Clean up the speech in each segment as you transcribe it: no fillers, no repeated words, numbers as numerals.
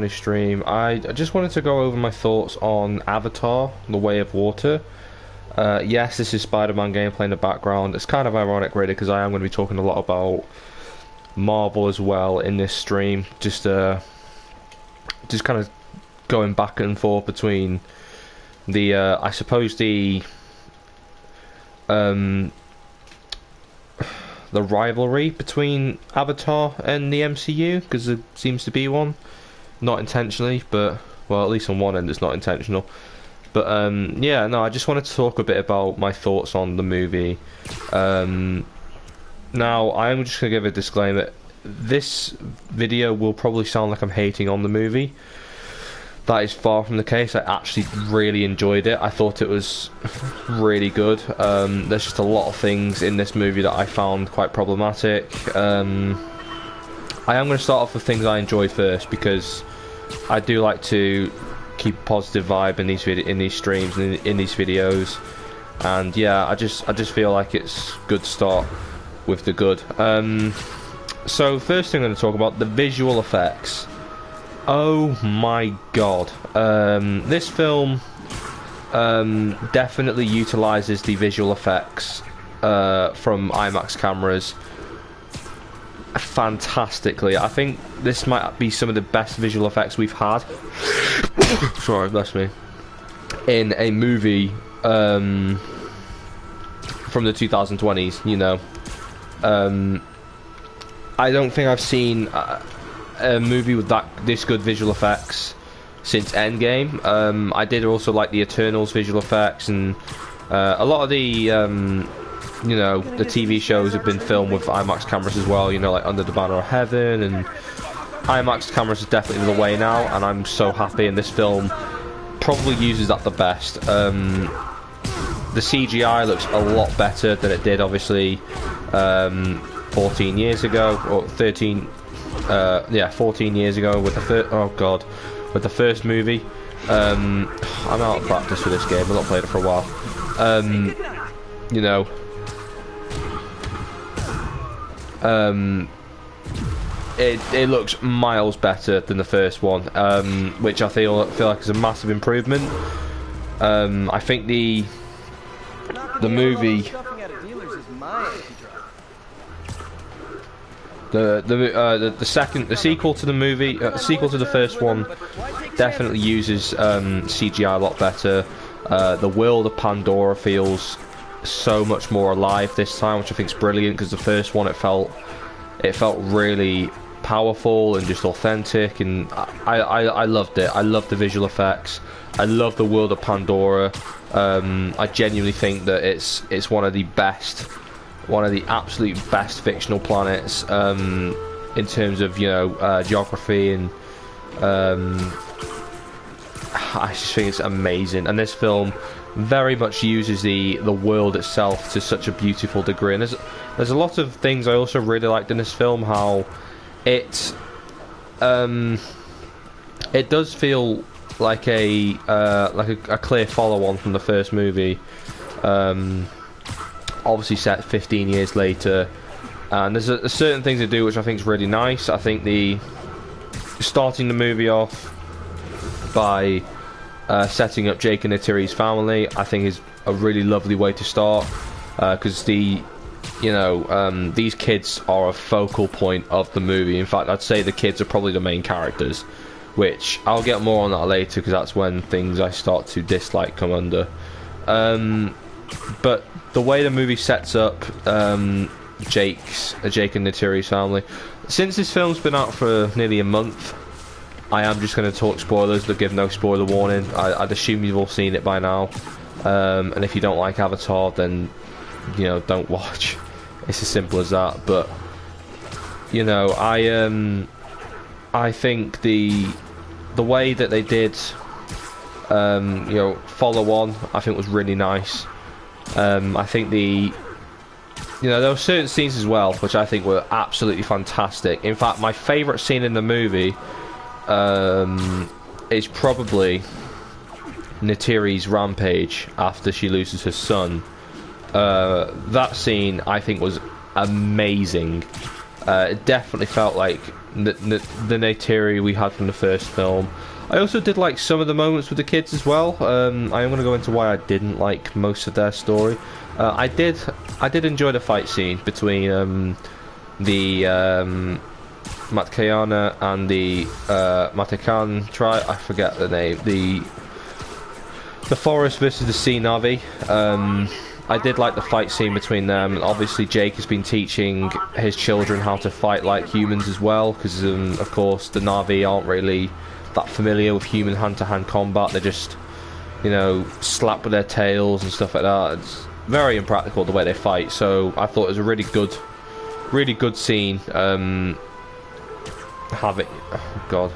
this stream. I just wanted to go over my thoughts on Avatar: The Way of Water. Yes, this is Spider-Man gameplay in the background. It's kind of ironic, really, because I am going to be talking a lot about Marvel as well in this stream. Just kind of going back and forth between the, I suppose the rivalry between Avatar and the MCU, because there seems to be one. Not intentionally, but, well, at least on one end it's not intentional. But, yeah, no, I just wanted to talk a bit about my thoughts on the movie. Now, I'm just going to give a disclaimer. This video will probably sound like I'm hating on the movie. That is far from the case. I actually really enjoyed it. I thought it was really good. There's just a lot of things in this movie that I found quite problematic. I am going to start off with things I enjoyed first, because I do like to keep a positive vibe in these streams and in these videos. And yeah, I just feel like it's good to start with the good. So first thing I'm going to talk about, the visual effects. Oh my god. This film definitely utilizes the visual effects from IMAX cameras fantastically. I think this might be some of the best visual effects we've had sorry, bless me, in a movie from the 2020s, you know. I don't think I've seen a movie with this good visual effects since Endgame. I did also like the Eternals visual effects, and a lot of the you know, the TV shows have been filmed with IMAX cameras as well, you know, like Under the Banner of Heaven, and IMAX cameras is definitely the way now, and I'm so happy, and this film probably uses that the best. The CGI looks a lot better than it did, obviously, 14 years ago, or 13, yeah, 14 years ago with the with the first movie. I'm out of practice for this game, I've not played it for a while. You know, it looks miles better than the first one, which I feel like is a massive improvement. I think the movie, the sequel to the movie, sequel to the first one, definitely uses CGI a lot better. The world of Pandora feels so much more alive this time, which I think is brilliant, because the first one it felt really powerful and just authentic, and I loved it. I loved the visual effects. I love the world of Pandora. I genuinely think that it's one of the absolute best fictional planets in terms of, you know, geography, and I just think it's amazing. And this film very much uses the world itself to such a beautiful degree, and there's a lot of things I also really liked in this film. How it does feel like a clear follow-on from the first movie, obviously set 15 years later, and there's a certain things to do which I think is really nice. I think starting the movie off by setting up Jake and Neytiri's family, I think, is a really lovely way to start, because these kids are a focal point of the movie. In fact, I'd say the kids are probably the main characters, which I'll get more on that later, because that's when things I start to dislike come under. But the way the movie sets up Jake and Neytiri's family, since this film's been out for nearly a month, I am just going to talk spoilers, but give no spoiler warning. I'd assume you've all seen it by now, and if you don't like Avatar, then, you know, don't watch. It's as simple as that. But, you know, I think the way that they did, you know, follow on, I think was really nice. I think you know, there were certain scenes as well which I think were absolutely fantastic. In fact, my favourite scene in the movie is probably Neytiri's rampage after she loses her son. That scene I think was amazing. It definitely felt like the Neytiri we had from the first film. I also did like some of the moments with the kids as well. I am going to go into why I didn't like most of their story. I did enjoy the fight scene between the Matkayana and the Matakan tribe. I forget the name. The forest versus the sea Navi. I did like the fight scene between them. Obviously, Jake has been teaching his children how to fight like humans as well, because of course the Navi aren't really that familiar with human hand-to-hand combat. They just, you know, slap with their tails and stuff like that. It's very impractical the way they fight. So I thought it was a really good scene. Oh God,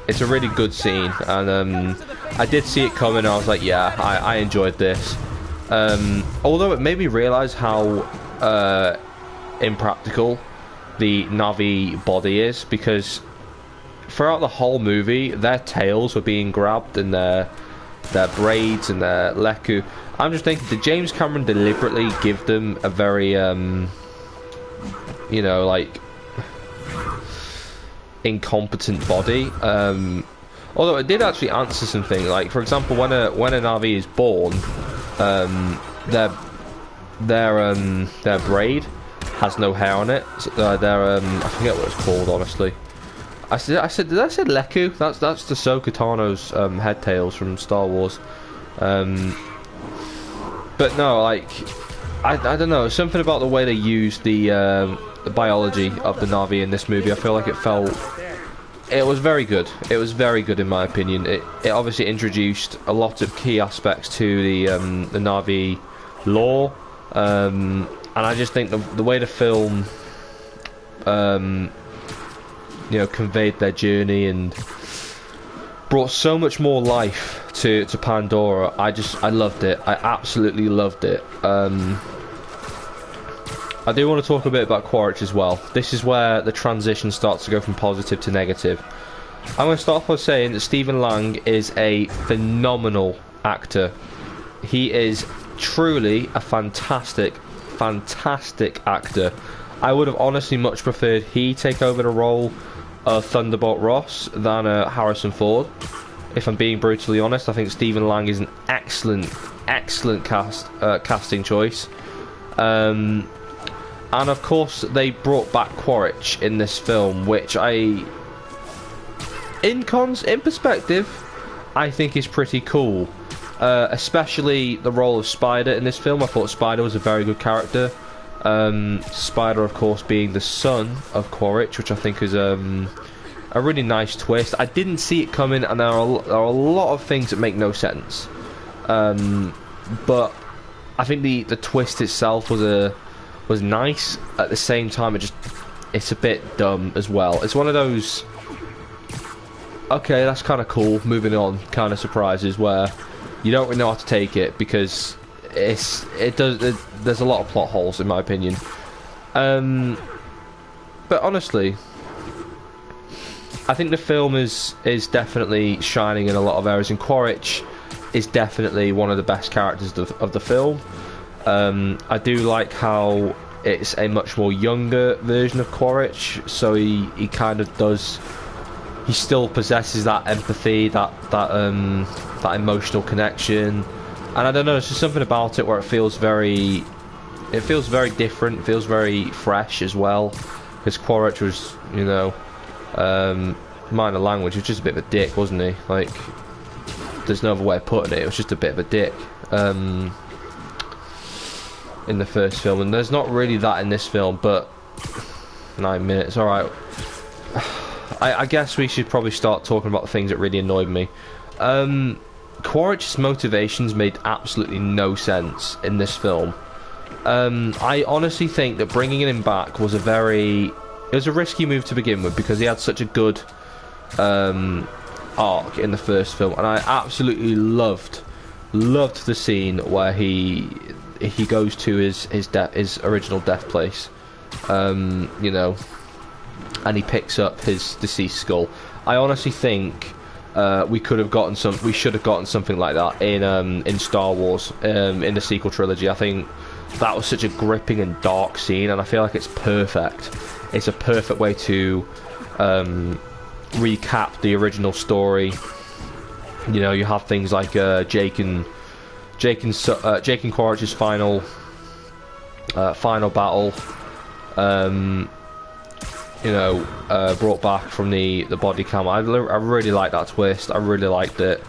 it's a really good scene, and I did see it coming. I was like, yeah, I enjoyed this. Although it made me realise how impractical the Navi body is, because throughout the whole movie their tails were being grabbed and their braids and their leku. I'm just thinking, did James Cameron deliberately give them a very you know, like, incompetent body? Although it did actually answer something. Like, for example, when a Navi is born, their braid has no hair on it. I forget what it's called, honestly. Did I say Leku? That's the Ahsoka Tano's head tails from Star Wars. But no, like, I don't know, something about the way they used the biology of the Navi in this movie. I feel like it was very good. It was very good in my opinion. It obviously introduced a lot of key aspects to the Navi lore, and I just think the way the film you know, conveyed their journey and brought so much more life to Pandora. I loved it. I absolutely loved it. I do want to talk a bit about Quaritch as well. This is where the transition starts to go from positive to negative. I'm going to start off by saying that Stephen Lang is a phenomenal actor. He is truly a fantastic actor. I would have honestly much preferred he take over the role of Thunderbolt Ross than Harrison Ford. If I'm being brutally honest, I think Stephen Lang is an excellent casting choice. And of course, they brought back Quaritch in this film, which in perspective, I think is pretty cool. Especially the role of Spider in this film. I thought Spider was a very good character. Spider, of course, being the son of Quaritch, which I think is a really nice twist. I didn't see it coming, and there are a lot of things that make no sense. But I think the twist itself was nice. At the same time, it's a bit dumb as well. It's one of those, okay, that's kind of cool, moving on kind of surprises where you don't really know how to take it, because there's a lot of plot holes in my opinion. But honestly, I think the film is definitely shining in a lot of areas, and Quaritch is definitely one of the best characters of the film. I do like how it's a much more younger version of Quaritch, so he kind of does, he still possesses that empathy, that emotional connection. And I don't know, it's just something about it where it feels very different, feels very fresh as well. Because Quaritch was, you know, minor language, he was just a bit of a dick, wasn't he? Like, there's no other way of putting it. It was just a bit of a dick in the first film, and there's not really that in this film. But 9 minutes, all right. I guess we should probably start talking about the things that really annoyed me. Quaritch's motivations made absolutely no sense in this film. I honestly think that bringing him back was it was a risky move to begin with, because he had such a good arc in the first film, and I absolutely loved the scene where he goes to his original death place, you know, and he picks up his deceased skull. I honestly think we should have gotten something like that in Star Wars, in the sequel trilogy. I think that was such a gripping and dark scene, and I feel like it's perfect. It's a perfect way to recap the original story. You know, you have things like Jake and Quaritch's final battle. You know, brought back from the body cam. I really like that twist. I really liked it,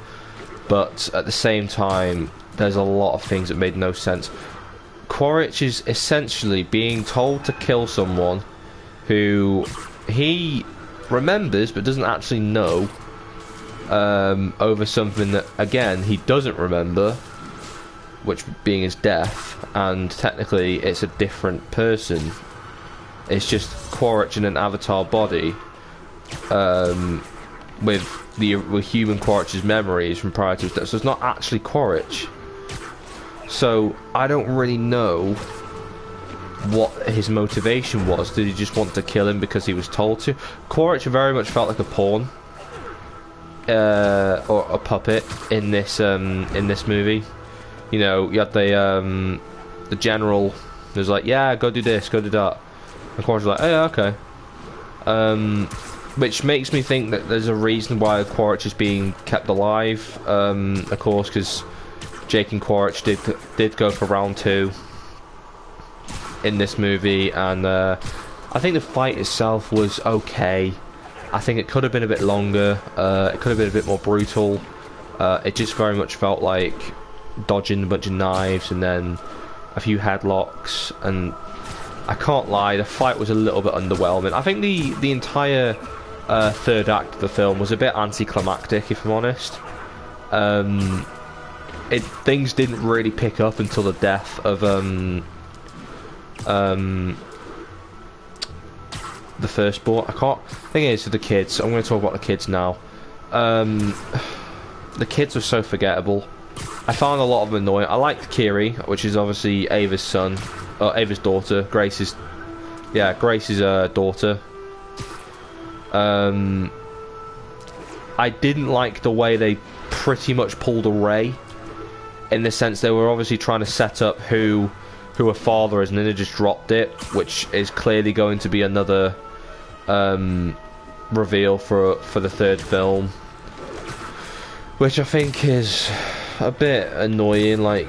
but at the same time, there's a lot of things that made no sense. Quaritch is essentially being told to kill someone who he remembers but doesn't actually know, over something that, again, he doesn't remember, which being his death, and technically it's a different person. It's just Quaritch in an avatar body, with human Quaritch's memories from prior to his death. So it's not actually Quaritch. So I don't really know what his motivation was. Did he just want to kill him because he was told to? Quaritch very much felt like a pawn, or a puppet in this movie. You know, you had the general who's like, yeah, go do this, go do that. And Quaritch was like, oh yeah, okay. Which makes me think that there's a reason why Quaritch is being kept alive. Of course, because Jake and Quaritch did go for round 2 in this movie, and I think the fight itself was okay. I think it could have been a bit longer. It could have been a bit more brutal. It just very much felt like dodging a bunch of knives and then a few headlocks, and I can't lie, the fight was a little bit underwhelming. I think the entire third act of the film was a bit anticlimactic, if I'm honest. Things didn't really pick up until the death of the firstborn. Thing is, with the kids, I'm going to talk about the kids now. The kids were so forgettable. I found a lot of them annoying. I liked Kiri, which is obviously Ava's daughter. Grace's daughter. I didn't like the way they pretty much pulled a Ray, in the sense they were obviously trying to set up who her father is, and then they just dropped it, which is clearly going to be another reveal for the third film, which I think is a bit annoying. Like,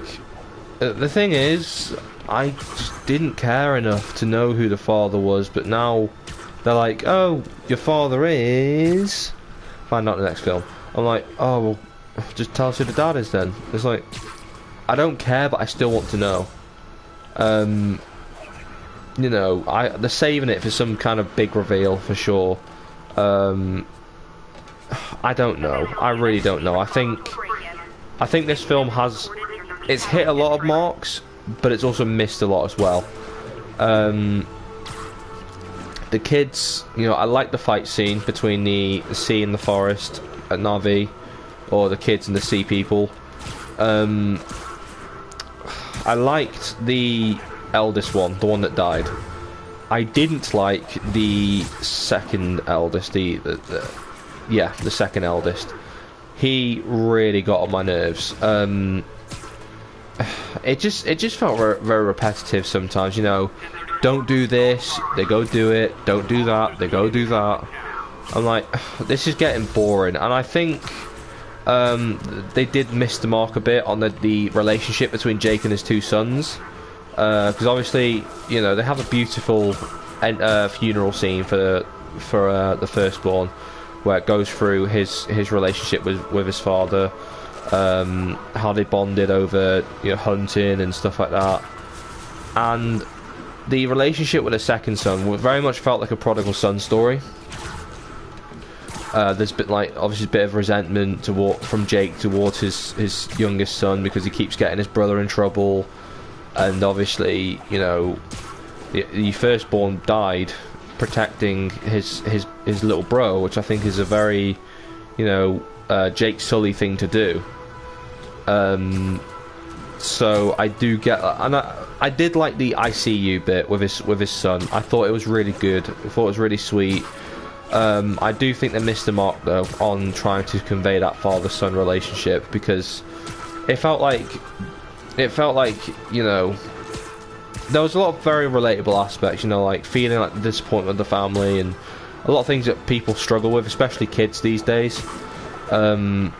the thing is, I just didn't care enough to know who the father was, but now they're like, oh, your father is... Find out in the next film. I'm like, oh, well, just tell us who the dad is then. It's like, I don't care, but I still want to know. You know, they're saving it for some kind of big reveal for sure. I don't know. I really don't know. I think this film it's hit a lot of marks, but it's also missed a lot as well. The kids, you know, I like the fight scene between the sea and the forest at Na'vi, or the kids and the sea people. I liked the eldest one, the one that died. I didn't like the second eldest, the second eldest. He really got on my nerves. It just felt very repetitive sometimes, you know. Don't do this, they go do it. Don't do that, they go do that. I'm like, this is getting boring. And I think they did miss the mark a bit on the relationship between Jake and his two sons. Because obviously, you know, they have a beautiful funeral scene for the firstborn, where it goes through his relationship with his father, how they bonded over, you know, hunting and stuff like that, and the relationship with the second son very much felt like a prodigal son story. There's obviously a bit of resentment from Jake towards his youngest son, because he keeps getting his brother in trouble, and obviously, you know, the firstborn died protecting his little bro, which I think is a very, you know, Jake Sully thing to do. So I do get that, and I did like the ICU bit with his son. I thought it was really good. I thought it was really sweet. I do think they missed the mark though on trying to convey that father-son relationship, because it felt like, you know, there was a lot of very relatable aspects, you know, like feeling like the disappointment of the family and a lot of things that people struggle with, especially kids these days. So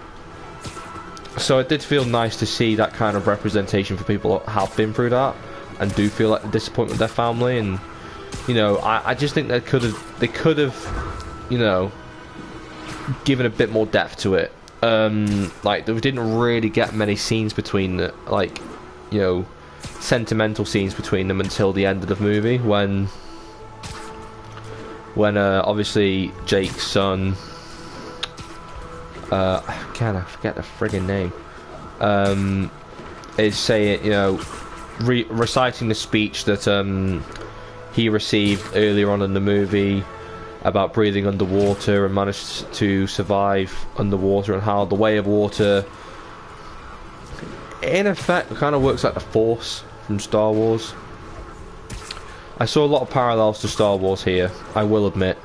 it did feel nice to see that kind of representation for people who have been through that and do feel like the disappointment of their family. And you know, I just think they could have, you know, given a bit more depth to it. Like we didn't really get many scenes between the, like, you know, sentimental scenes between them until the end of the movie when obviously Jake's son, I forget the friggin' name, is saying, you know, reciting the speech that he received earlier on in the movie about breathing underwater and managed to survive underwater, and how the way of water in effect kind of works like the Force from Star Wars. I saw a lot of parallels to Star Wars here, I will admit,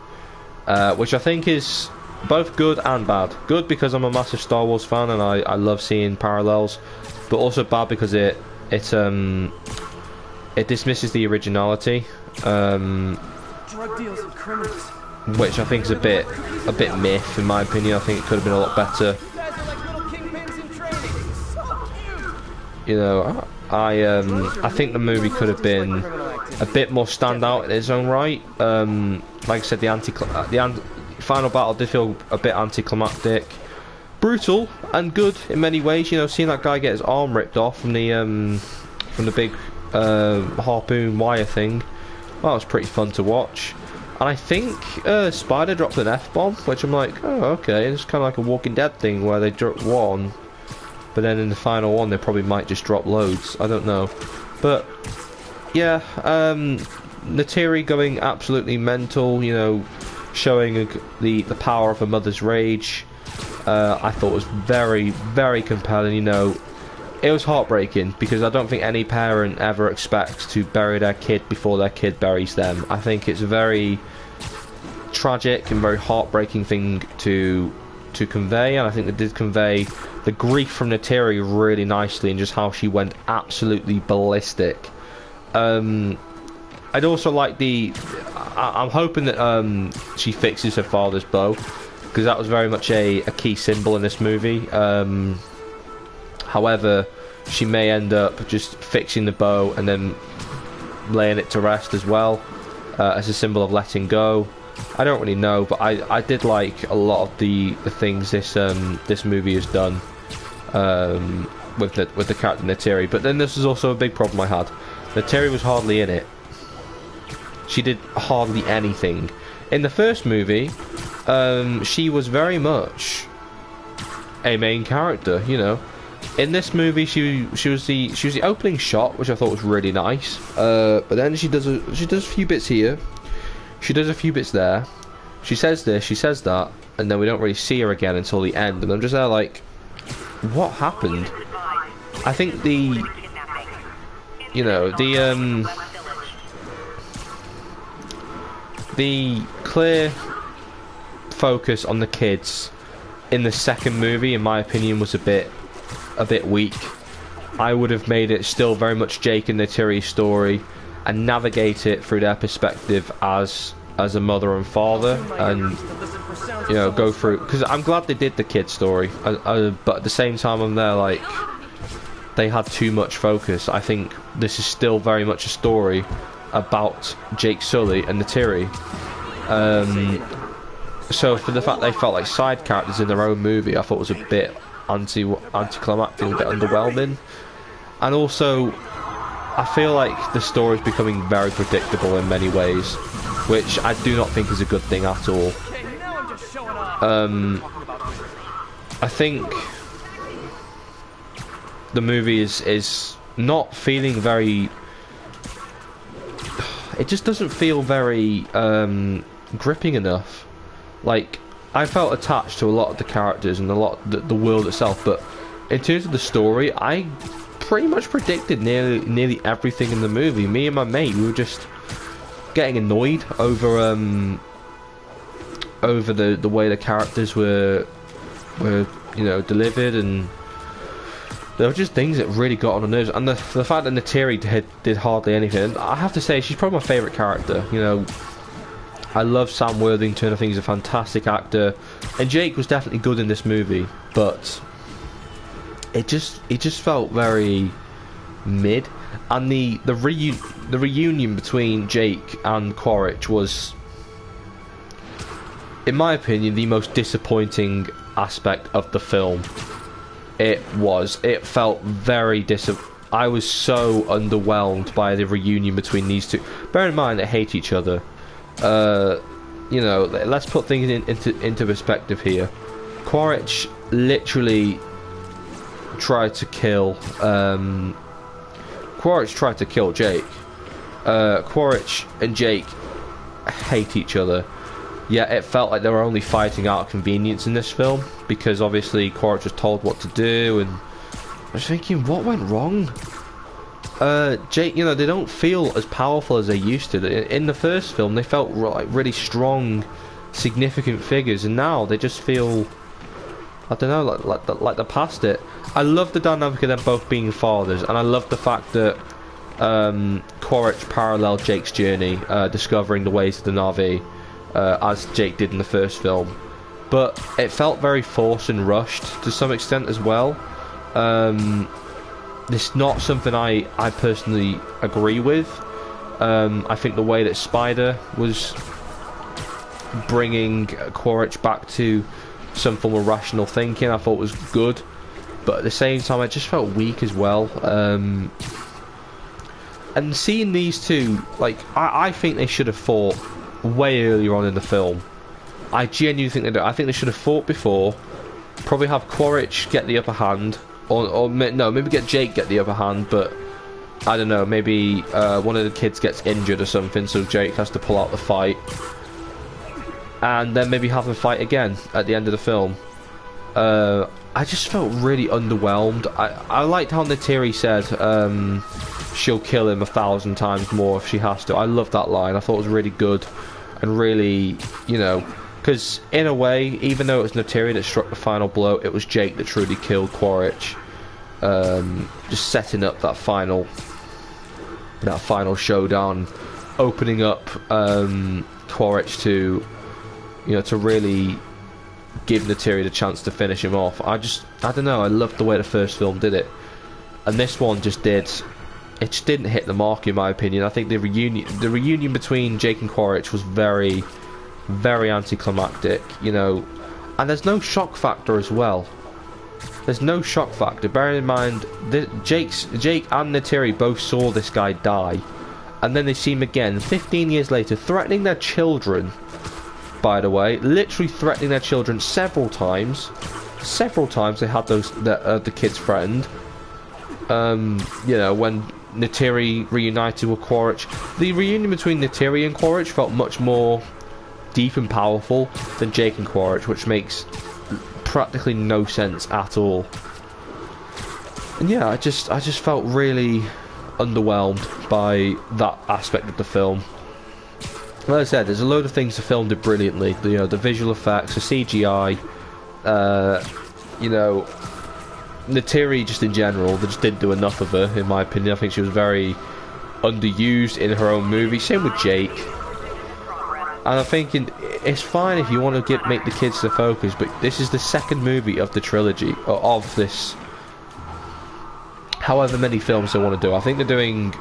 which I think is both good and bad. Good because I'm a massive Star Wars fan and I love seeing parallels, but also bad because it dismisses the originality, drug deals and criminals, which I think is a bit myth in my opinion. I think it could have been a lot better. you guys are like little kingpins in training. So cute. You know, I think the movie could have been a bit more standout in its own right. Like I said, the final battle did feel a bit anticlimactic, brutal and good in many ways. You know, seeing that guy get his arm ripped off from the big harpoon wire thing, well, that was pretty fun to watch. And I think Spider dropped an F-bomb, which I'm like, oh, okay, it's kind of like a Walking Dead thing where they drop one, but then in the final one they probably might just drop loads. I don't know, but yeah, Neytiri going absolutely mental, you know, showing the power of a mother's rage. I thought was very, very compelling. You know, it was heartbreaking because I don't think any parent ever expects to bury their kid before their kid buries them. I think it's a very tragic and very heartbreaking thing to convey, and I think they did convey the grief from Neytiri really nicely, and just how she went absolutely ballistic. I'd also like I'm hoping that she fixes her father's bow, because that was very much a key symbol in this movie. However, she may end up just fixing the bow and then laying it to rest as well, as a symbol of letting go. I don't really know, but I did like a lot of the things this movie has done with the character Neytiri. But then this is also a big problem I had. Neytiri was hardly in it. She did hardly anything. In the first movie, she was very much a main character, you know. In this movie, she was the opening shot, which I thought was really nice. But then she does a few bits here, she does a few bits there. She says this, she says that, and then we don't really see her again until the end. And I'm just there like, what happened? I think the clear focus on the kids in the second movie, in my opinion, was a bit weak. I would have made it still very much Jake and Neytiri's story and navigate it through their perspective as a mother and father, and you know, go through, because I'm glad they did the kid story, but at the same time I'm there like, they had too much focus. I think this is still very much a story about Jake Sully and Neytiri. So for the fact they felt like side characters in their own movie, I thought was a bit anticlimactic, a bit underwhelming. And also, I feel like the story is becoming very predictable in many ways, which I do not think is a good thing at all. I think the movie is not feeling very... It just doesn't feel very gripping enough. Like, I felt attached to a lot of the characters and the world itself, but in terms of the story, I pretty much predicted nearly everything in the movie. Me and my mate, we were just getting annoyed over the way the characters were you know, delivered, and there were just things that really got on the nerves, and the fact that Neytiri did hardly anything. I have to say, she's probably my favourite character. You know, I love Sam Worthington. I think he's a fantastic actor, and Jake was definitely good in this movie, but it just felt very mid. And the reunion between Jake and Quaritch was, in my opinion, the most disappointing aspect of the film. It felt very I was so underwhelmed by the reunion between these two. Bear in mind they hate each other. You know, let's put things into perspective here. Quaritch literally tried to kill Jake. Quaritch and Jake hate each other. Yeah, it felt like they were only fighting out of convenience in this film, because obviously Quaritch was told what to do, and I was thinking, what went wrong? Jake, you know, they don't feel as powerful as they used to. In the first film, they felt like really strong, significant figures, and now they just feel, I don't know, like they're past it. I love the dynamic of them both being fathers, and I love the fact that Quaritch paralleled Jake's journey, discovering the ways of the Na'vi, as Jake did in the first film. But it felt very forced and rushed to some extent as well. It's not something I personally agree with. I think the way that Spider was bringing Quaritch back to some form of rational thinking, I thought was good, but at the same time I just felt weak as well. And seeing these two, like, I think they should have fought way earlier on in the film. I genuinely think they do. I think they should have fought before, probably have Quaritch get the upper hand, or no, maybe get Jake get the upper hand, but I don't know, maybe one of the kids gets injured or something, so Jake has to pull out the fight, and then maybe have them fight again at the end of the film. I just felt really underwhelmed. I liked how Neytiri said she'll kill him 1,000 times more if she has to. I loved that line. I thought it was really good, and really, you know, because in a way, even though it was Neytiri that struck the final blow, it was Jake that truly killed Quaritch. Just setting up that final showdown, opening up Quaritch to, you know, to really give Neytiri the chance to finish him off. I don't know, I loved the way the first film did it, and this one just didn't hit the mark, in my opinion. I think the reunion between Jake and Quaritch was very, very anticlimactic, you know, and there's no shock factor as well. There's no shock factor. Bearing in mind that Jake and Neytiri both saw this guy die, and then they see him again 15 years later, threatening their children. By the way, literally threatening their children several times. Several times they had the kid's friend. You know, when Neytiri reunited with Quaritch, the reunion between Neytiri and Quaritch felt much more deep and powerful than Jake and Quaritch, which makes practically no sense at all. And yeah, I just felt really underwhelmed by that aspect of the film. Like I said, there's a load of things the film did brilliantly. You know, the visual effects, the CGI, you know, Neytiri just in general, they just didn't do enough of her, in my opinion. I think she was very underused in her own movie. Same with Jake. And I'm thinking, it's fine if you want to make the kids the focus, but this is the second movie of the trilogy, or of this, however many films they want to do. I think they're doing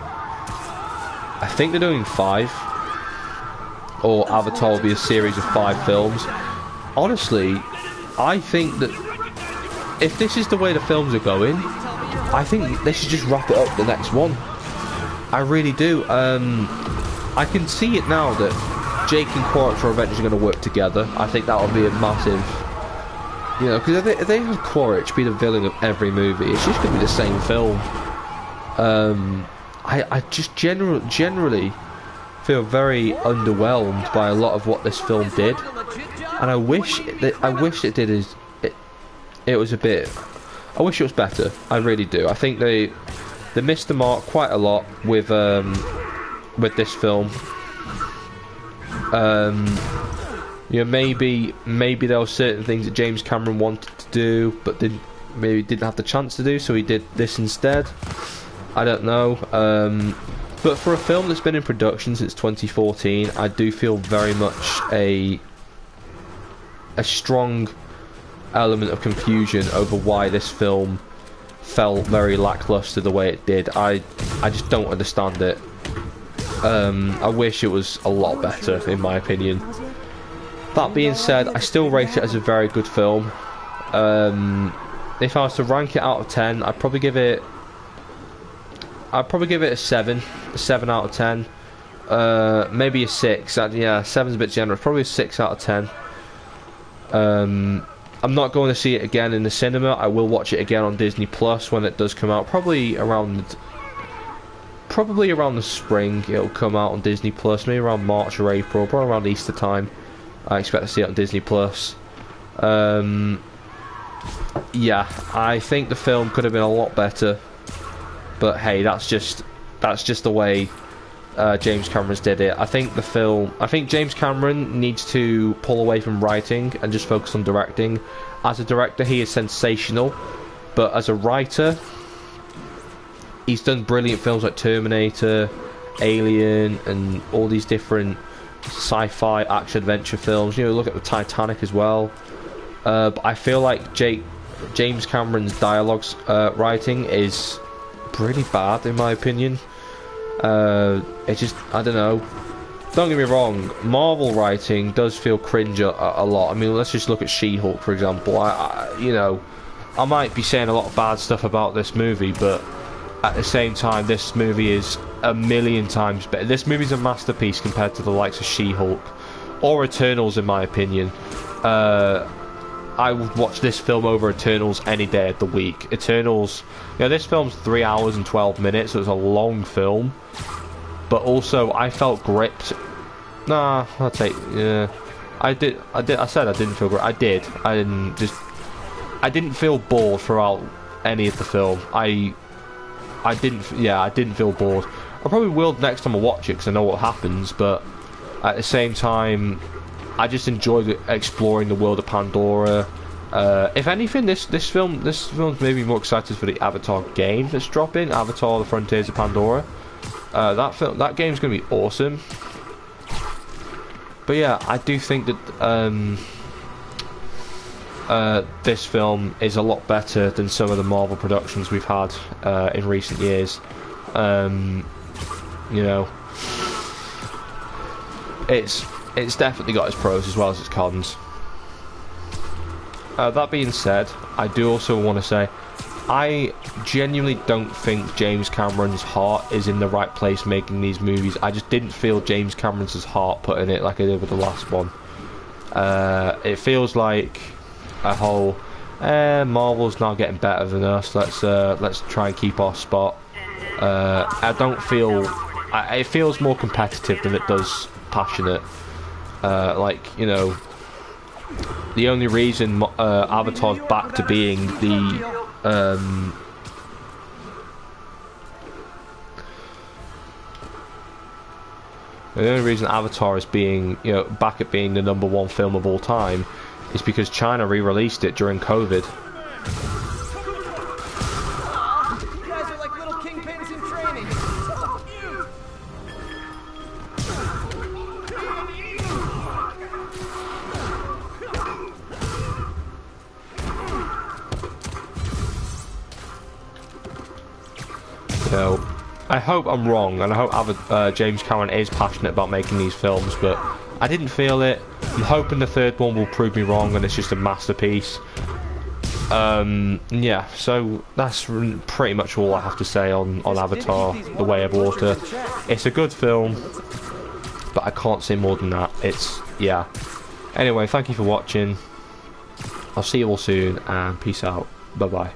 5, or Avatar will be a series of 5 films. Honestly, I think that if this is the way the films are going, I think they should just wrap it up the next one. I really do. I can see it now that Jake and Quaritch are eventually going to work together. I think that would be a massive, you know, because if they have Quaritch be the villain of every movie, it's just going to be the same film. I just generally feel very underwhelmed by a lot of what this film did, and I wish it did is it was a bit. I wish it was better. I really do. I think they missed the mark quite a lot with this film. You know, maybe there were certain things that James Cameron wanted to do, but maybe didn't have the chance to do, so he did this instead. I don't know. But for a film that's been in production since 2014, I do feel very much a strong element of confusion over why this film felt very lackluster the way it did. I just don't understand it. I wish it was a lot better, in my opinion. That being said, I still rate it as a very good film. If I was to rank it out of 10, I'd probably give it a 7 out of 10. Maybe a 6. Yeah, 7's a bit generous. Probably a 6 out of 10. I'm not going to see it again in the cinema. I will watch it again on Disney Plus when it does come out. Probably around the spring it'll come out on Disney Plus. Maybe around March or April. Probably around Easter time. I expect to see it on Disney Plus. Yeah, I think the film could have been a lot better. But hey, that's just the way James Cameron's did it. I think James Cameron needs to pull away from writing and just focus on directing. As a director, he is sensational, but as a writer, he's done brilliant films like Terminator, Alien, and all these different sci-fi action-adventure films. You know, look at the Titanic as well. But I feel like James Cameron's dialogues writing is pretty bad, in my opinion. It just, I don't know. Don't get me wrong, Marvel writing does feel cringe a lot. I mean, let's just look at She-Hulk, for example. I might be saying a lot of bad stuff about this movie, but at the same time, this movie is a million times better. This movie's a masterpiece compared to the likes of She-Hulk or Eternals, in my opinion. I would watch this film over Eternals any day of the week. Eternals, this film's 3 hours and 12 minutes, so it's a long film. But also, I felt gripped. Nah, I'll take, yeah. I said I didn't feel gripped. I did. I didn't feel bored throughout any of the film. I didn't feel bored. I probably will next time I watch it because I know what happens, but at the same time, I just enjoyed exploring the world of Pandora. If anything, this film's made me more excited for the Avatar game that's dropping, Avatar: The Frontiers of Pandora. That game's gonna be awesome. But yeah, I do think that this film is a lot better than some of the Marvel productions we've had in recent years. It's definitely got its pros as well as its cons. That being said, I do also want to say I genuinely don't think James Cameron's heart is in the right place making these movies. I just didn't feel James Cameron's heart put in it like I did with the last one. It feels like a whole Marvel's now getting better than us. Let's try and keep our spot. I don't feel it feels more competitive than it does passionate. The only reason Avatar's back to being the only reason Avatar is being, back at being the #1 film of all time is because China re-released it during COVID. You guys are like little kingpins in training. So cute. I hope I'm wrong, and I hope James Cameron is passionate about making these films, but I didn't feel it. I'm hoping the third one will prove me wrong and it's just a masterpiece. Yeah, so that's pretty much all I have to say on Avatar: The Way of Water. It's a good film, but I can't say more than that. Yeah. Anyway, thank you for watching. I'll see you all soon, and peace out. Bye-bye.